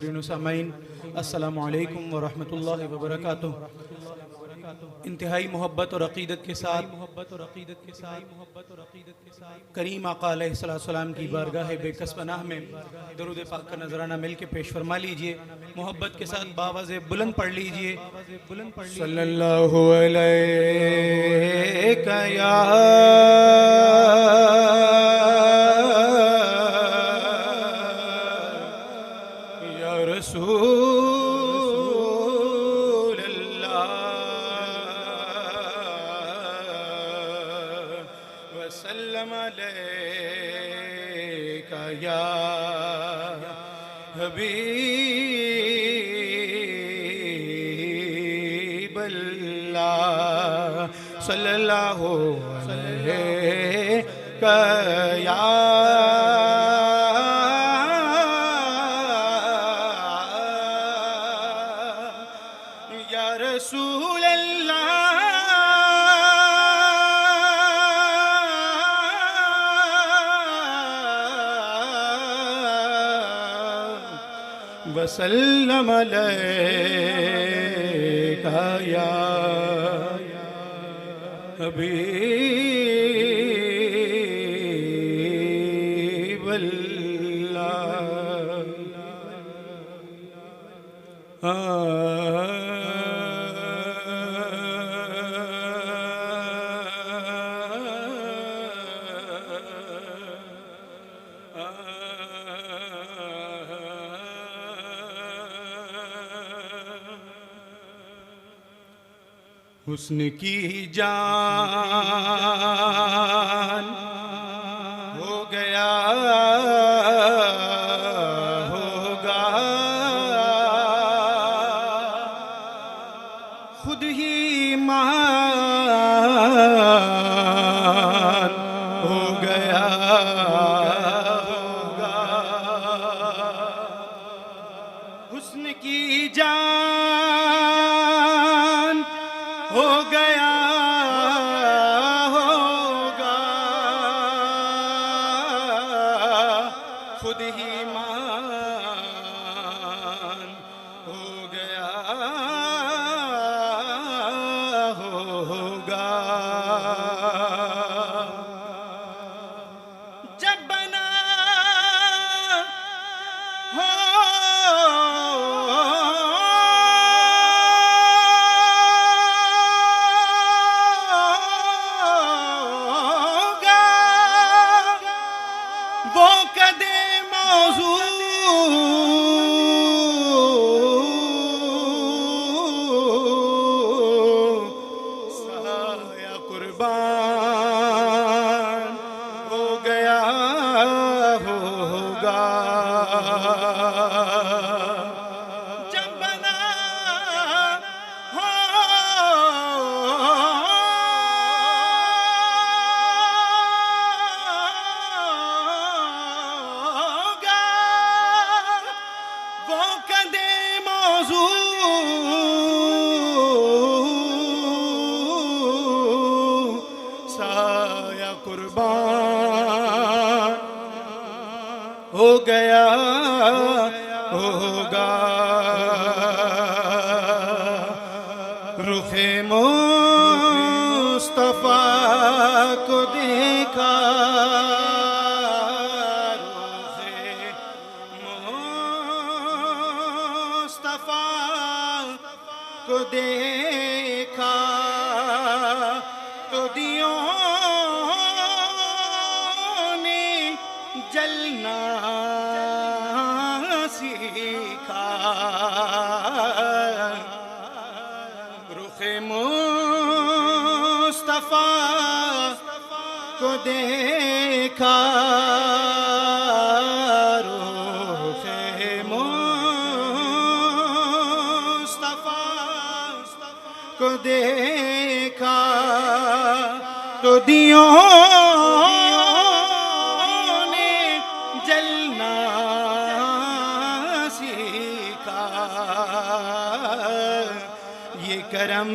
سامعین السلام علیکم ورحمۃ اللہ وبرکاتہ۔ انتہائی محبت اور عقیدت کے ساتھ کریم آقا علیہ السلام کی بارگاہ بے کس پناہ میں درود پاک کا نذرانہ مل کے پیش فرما لیجئے۔ محبت کے ساتھ باواز بلند پڑھ لیجئے۔ صلی اللہ علیہ یا رسول اللہ وسلم علیک یا حبیب اللہ صلی اللہ علیہ یا رسول اللہ وسلم علیک یا حبیب اللہ۔ حسن کی جان ہو گیا ہوگا خود ہی مان ہو گیا ہوگا حسن کی جان ہو گیا ہوگا خود ہی مان ہو گیا ہوگا جب بنا وہ کدے موضوع سایہ قربان ہو گیا ہوگا جب بنا سایہ قربان ہو گیا ہوگا رخ مصطفیٰ کو دیکھا کو دیکھا تو دیوں نے جلنا سیکھا رخ مصطفیٰ کو دیکھا کو دیکھا تو دیوں نے جلنا سیکھا یہ کرم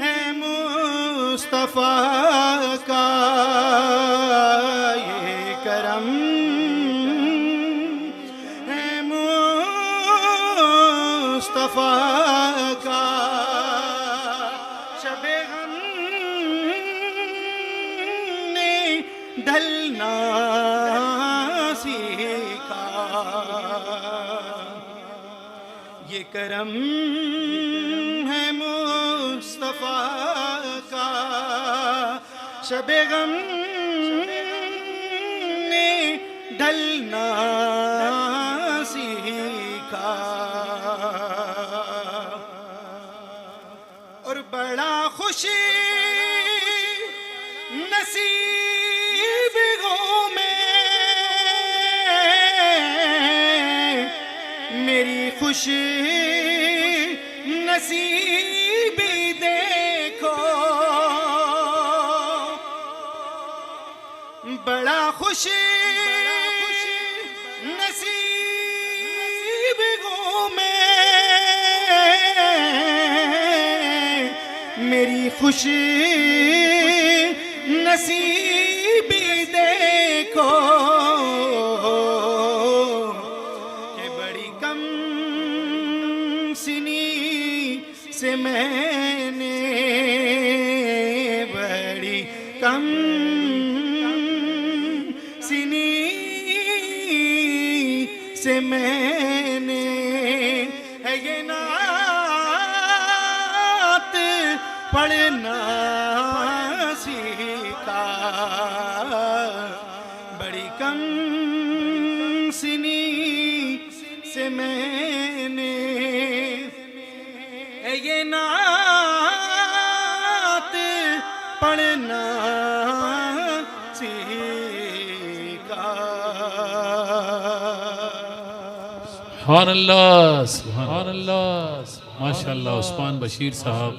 ہے مصطفیٰ کا ڈھلنا سیکھا، یہ کرم ہے مصطفیٰ کا، شب غم نے ڈھلنا سیکھا، اور بڑا خوش نصیب ہوں میں، میری خوش نصیبی دیکھو، بڑا خوش نصیب ہوں میں، میری خوش نصیبی دیکھو، کہ بڑی کم سنی سے میں نے، بڑی کم سنی سے میں نے ہے یہ نعت پڑھنا سیکھا، بڑی کم سنی سے میں نے یہ نعت پڑھنا سیکھا۔ سبحان اللہ، سبحان اللہ، ماشاءاللہ عثمان بشیر صاحب۔